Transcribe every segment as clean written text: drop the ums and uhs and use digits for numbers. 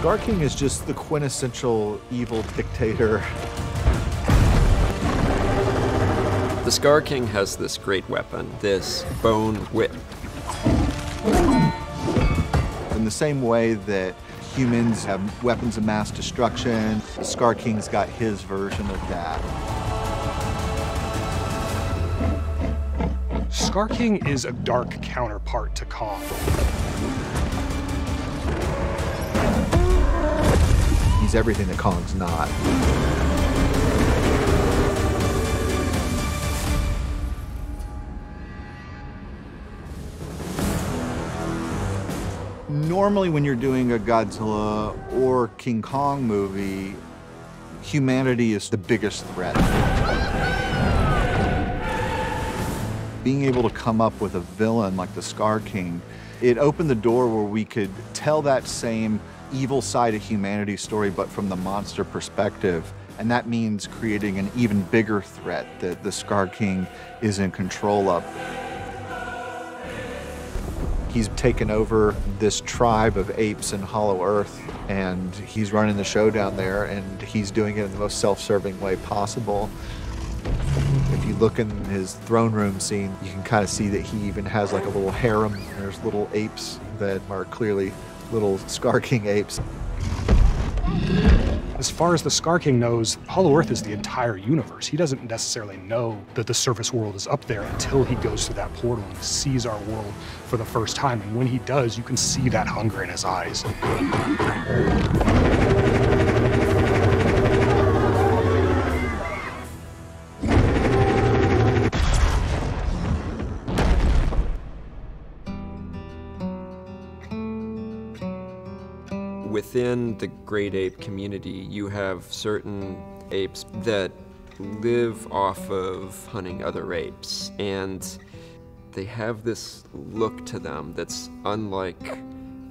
Scar King is just the quintessential evil dictator. The Scar King has this great weapon, this bone whip. In the same way that humans have weapons of mass destruction, the Scar King's got his version of that. Scar King is a dark counterpart to Kong. He's everything that Kong's not. Normally when you're doing a Godzilla or King Kong movie, humanity is the biggest threat. Being able to come up with a villain like the Scar King, it opened the door where we could tell that same evil side of humanity story, but from the monster perspective. And that means creating an even bigger threat that the Scar King is in control of. He's taken over this tribe of apes in Hollow Earth, and he's running the show down there, and he's doing it in the most self-serving way possible. If you look in his throne room scene, you can kind of see that he even has like a little harem. There's little apes that are clearly little Scar King apes. As far as the Scar King knows, Hollow Earth is the entire universe. He doesn't necessarily know that the surface world is up there until he goes through that portal and sees our world for the first time. And when he does, you can see that hunger in his eyes. Within the great ape community, you have certain apes that live off of hunting other apes, and they have this look to them that's unlike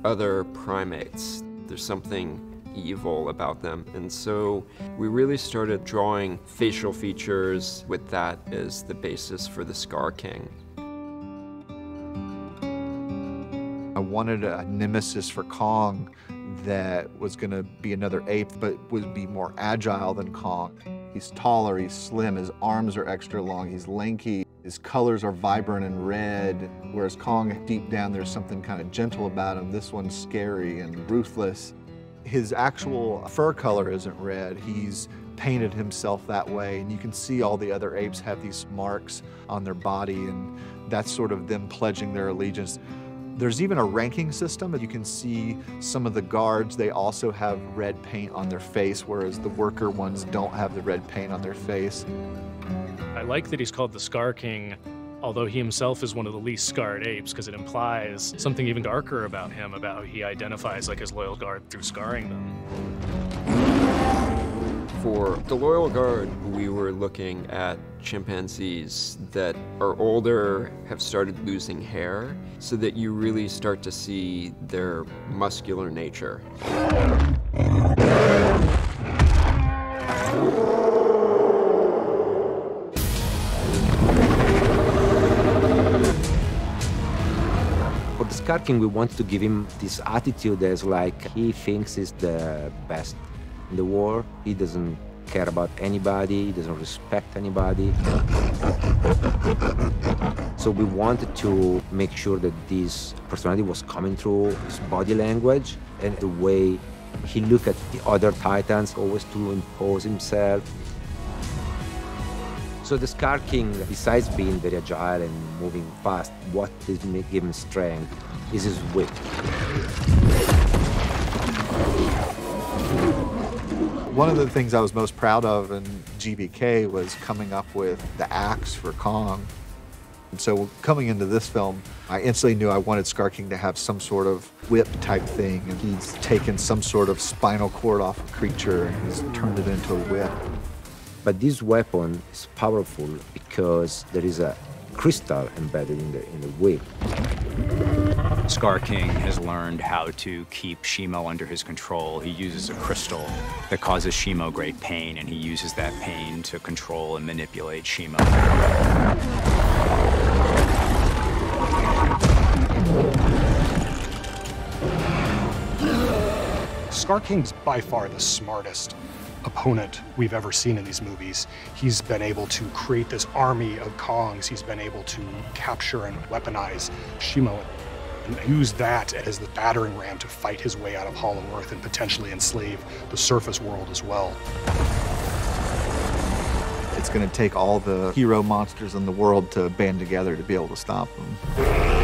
other primates. There's something evil about them, and so we really started drawing facial features with that as the basis for the Scar King. I wanted a nemesis for Kong that was going to be another ape, but would be more agile than Kong. He's taller, he's slim, his arms are extra long, he's lanky, his colors are vibrant and red, whereas Kong, deep down, there's something kind of gentle about him. This one's scary and ruthless. His actual fur color isn't red. He's painted himself that way, and you can see all the other apes have these marks on their body, and that's sort of them pledging their allegiance. There's even a ranking system. You can see some of the guards, they also have red paint on their face, whereas the worker ones don't have the red paint on their face. I like that he's called the Scar King, although he himself is one of the least scarred apes, because it implies something even darker about him, about how he identifies like his loyal guard through scarring them. For the Loyal Guard, we were looking at chimpanzees that are older, have started losing hair, so that you really start to see their muscular nature. For the Scar King, we want to give him this attitude as like he thinks he's the best in the world. He doesn't care about anybody, he doesn't respect anybody. So we wanted to make sure that this personality was coming through his body language and the way he looked at the other Titans, always to impose himself. So the Scar King, besides being very agile and moving fast, what did give him strength is his whip. One of the things I was most proud of in GBK was coming up with the axe for Kong. And so coming into this film, I instantly knew I wanted Scar King to have some sort of whip type thing, and he's taken some sort of spinal cord off a creature and he's turned it into a whip. But this weapon is powerful because there is a crystal embedded in the whip. Scar King has learned how to keep Shimo under his control. He uses a crystal that causes Shimo great pain, and he uses that pain to control and manipulate Shimo. Scar King's by far the smartest opponent we've ever seen in these movies. He's been able to create this army of Kongs. He's been able to capture and weaponize Shimo and use that as the battering ram to fight his way out of Hollow Earth and potentially enslave the surface world as well. It's going to take all the hero monsters in the world to band together to be able to stop them.